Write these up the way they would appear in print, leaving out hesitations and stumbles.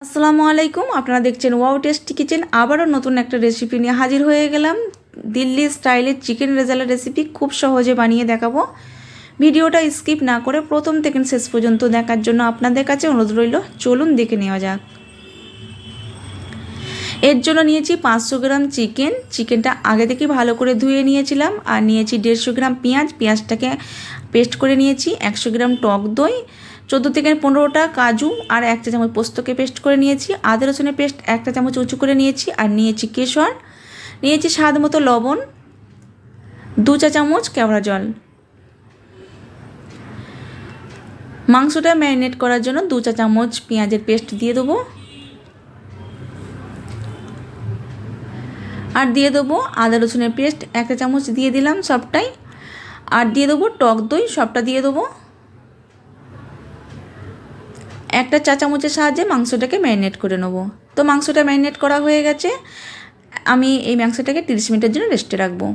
আসসালামু আলাইকুম। আপনারা দেখছেন ওয়াও টেস্টি কিচেন। আবারও নতুন একটা রেসিপি নিয়ে হাজির হয়ে গেলাম। দিল্লি স্টাইলের চিকেন রেজালা রেসিপি খুব সহজে বানিয়ে দেখাবো। ভিডিওটা স্কিপ না করে প্রথম থেকে শেষ পর্যন্ত দেখার জন্য আপনাদের কাছে অনুরোধ রইল। চলুন দেখে নেওয়া যাক। এর জন্য নিয়েছি 500 গ্রাম চিকেন। চিকেনটা আগে থেকে ভালো করে ধুয়ে নিয়েছিলাম। আর নিয়েছি 150 গ্রাম পেঁয়াজ। পেঁয়াজটাকে পেস্ট করে নিয়েছি। 100 গ্রাম টক দই, 14 থেকে 15টা কাজু আর 1 চা চামচ পোস্তকে পেস্ট করে নিয়েছি। আদা রসুনের পেস্ট 1 চা চামচ উঁচু করে নিয়েছি। আর নিয়েছি কেশর, নিয়েছি স্বাদ মতো লবণ, 2 চা চামচ কেওড়া জল। মাংসটা ম্যারিনেট করার জন্য 2 চা চামচ পেঁয়াজের পেস্ট দিয়ে দেবো। আর দিয়ে দেবো আদা রসুনের পেস্ট 1 চা চামচ দিয়ে দিলাম সবটাই। আর দিয়ে দেবো টক দই, সবটা দিয়ে দেবো। একটা চা চামচের সাহায্যে মাংসটাকে ম্যারিনেট করে নেব। তো মাংসটা ম্যারিনেট করা হয়ে গেছে। আমি এই মাংসটাকে 30 মিনিটের জন্য রেস্টে রাখবো।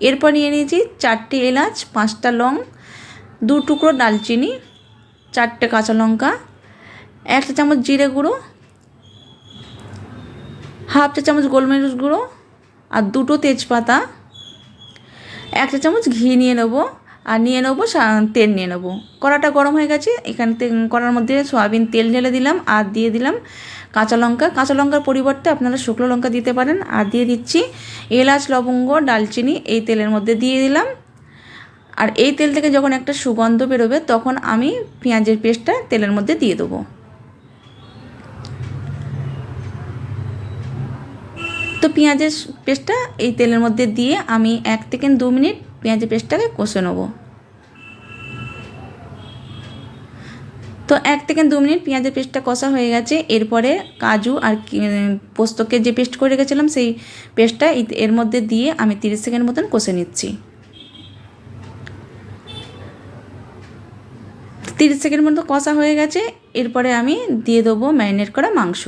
এরপর নিয়ে নিয়েছি 4টে এলাচ, 5টা লং, 2 টুকরো দালচিনি, 4টে কাঁচা লঙ্কা, 1 চা চামচ জিরে গুঁড়ো, হাফ চা চামচ গোলমরিচ গুঁড়ো আর 2টো তেজপাতা, 1 চা চামচ ঘি নিয়ে নেবো। আর নিয়ে নেবো তেল নিয়ে নেবো। কড়াটা গরম হয়ে গেছে। এখানে কড়ার মধ্যে সয়াবিন তেল ঢেলে দিলাম। আর দিয়ে দিলাম কাঁচা লঙ্কা। কাঁচা লঙ্কার পরিবর্তে আপনারা শুকনো লঙ্কা দিতে পারেন। আর দিয়ে দিচ্ছি এলাচ, লবঙ্গ, ডালচিনি এই তেলের মধ্যে দিয়ে দিলাম। আর এই তেল থেকে যখন একটা সুগন্ধ বেরোবে তখন আমি পেঁয়াজের পেস্টটা তেলের মধ্যে দিয়ে দেবো। তো পেঁয়াজের পেস্টটা এই তেলের মধ্যে দিয়ে আমি 1 থেকে 2 মিনিট পেঁয়াজের পেস্টটাকে কষে নেব। তো 1 থেকে 2 মিনিট পেঁয়াজের পেস্টটা কষা হয়ে গেছে। এরপরে কাজু আর পোস্তকে যে পেস্ট করে রেখেছিলাম সেই পেস্টটা এর মধ্যে দিয়ে আমি 30 সেকেন্ড মতন কষে নিচ্ছি। 30 সেকেন্ড মতো কষা হয়ে গেছে। এরপরে আমি দিয়ে দেবো ম্যারিনেট করা মাংস।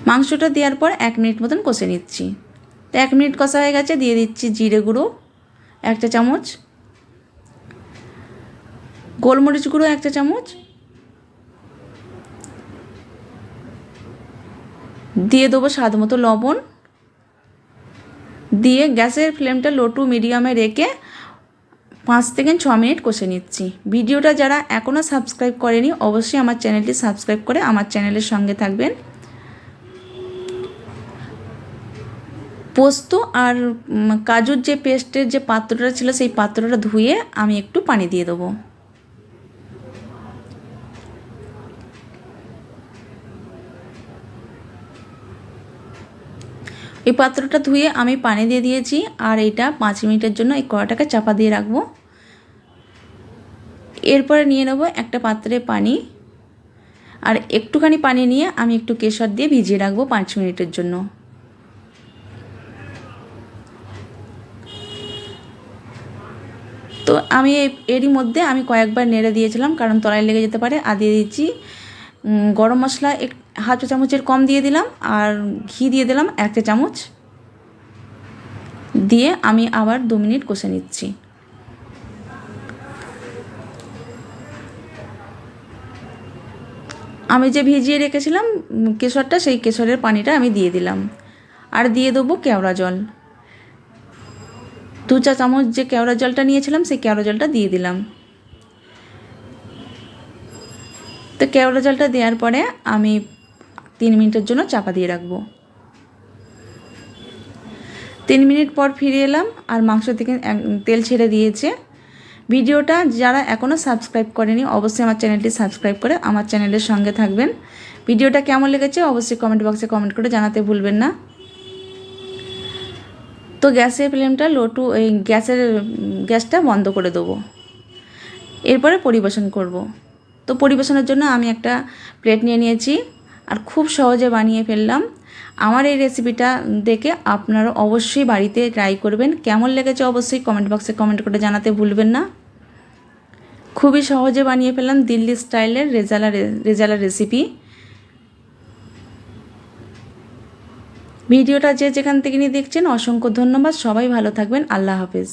মাংসটা দেওয়ার পর 1 মিনিট মতন কষে নিচ্ছি। তো 1 মিনিট কষা হয়ে গেছে। দিয়ে দিচ্ছি জিরে গুঁড়ো 1 চা চামচ, গোলমরিচ গুঁড়ো 1 চা চামচ, দিয়ে দেবো স্বাদ মতো লবণ। দিয়ে গ্যাসের ফ্লেমটা লো টু মিডিয়ামে রেখে 5 থেকে 6 মিনিট কষে নিচ্ছি। ভিডিওটা যারা এখনও সাবস্ক্রাইব করেনি অবশ্যই আমার চ্যানেলটি সাবস্ক্রাইব করে আমার চ্যানেলের সঙ্গে থাকবেন। পোস্ত আর কাজুর যে পেস্টের যে পাত্রটা ছিল সেই পাত্রটা ধুয়ে আমি একটু পানি দিয়ে দেবো। এই পাত্রটা ধুয়ে আমি পানি দিয়ে দিয়েছি। আর এটা 5 মিনিটের জন্য এই কড়াটাকে চাপা দিয়ে রাখবো। এরপরে নিয়ে নেব একটা পাত্রে পানি। আর একটুখানি পানি নিয়ে আমি একটু কেশর দিয়ে ভিজিয়ে রাখবো 5 মিনিটের জন্য। তো আমি এরই মধ্যে আমি কয়েকবার নেড়ে দিয়েছিলাম কারণ তলায় লেগে যেতে পারে। আর দিয়ে দিচ্ছি গরম মশলা হাফ চা চামচের কম দিয়ে দিলাম। আর ঘি দিয়ে দিলাম 1 চা চামচ। দিয়ে আমি আবার 2 মিনিট কষে নিচ্ছি। আমি যে ভিজিয়ে রেখেছিলাম কেশরটা সেই কেশরের পানিটা আমি দিয়ে দিলাম। আর দিয়ে দেবো কেওড়া জল। 2 চা চামচ যে কেওড়া জলটা নিয়েছিলাম সেই কেওড়া জলটা দিয়ে দিলাম। তো কেওড়া জলটা দেওয়ার পরে আমি 3 মিনিটের জন্য চাপা দিয়ে রাখবো। 3 মিনিট পর ফিরে এলাম আর মাংস থেকে তেল ছেড়ে দিয়েছে। ভিডিওটা যারা এখনও সাবস্ক্রাইব করেনি অবশ্যই আমার চ্যানেলটি সাবস্ক্রাইব করে আমার চ্যানেলের সঙ্গে থাকবেন। ভিডিওটা কেমন লেগেছে অবশ্যই কমেন্ট বক্সে কমেন্ট করে জানাতে ভুলবেন না। তো গ্যাসের ফ্লেমটা লো টু গ্যাসটা বন্ধ করে দেবো। এরপরে পরিবেশন করব। তো পরিবেশনের জন্য আমি একটা প্লেট নিয়ে নিয়েছি আর খুব সহজে বানিয়ে ফেললাম। আমার এই রেসিপিটা দেখে আপনারা অবশ্যই বাড়িতে ট্রাই করবেন। কেমন লেগেছে অবশ্যই কমেন্ট বক্সে কমেন্ট করে জানাতে ভুলবেন না। খুবই সহজে বানিয়ে ফেললাম দিল্লি স্টাইলের রেজালা রেসিপি। ভিডিওটা যে যেখান থেকে নিয়ে দেখছেন অসংখ্য ধন্যবাদ। সবাই ভালো থাকবেন। আল্লাহ হাফেজ।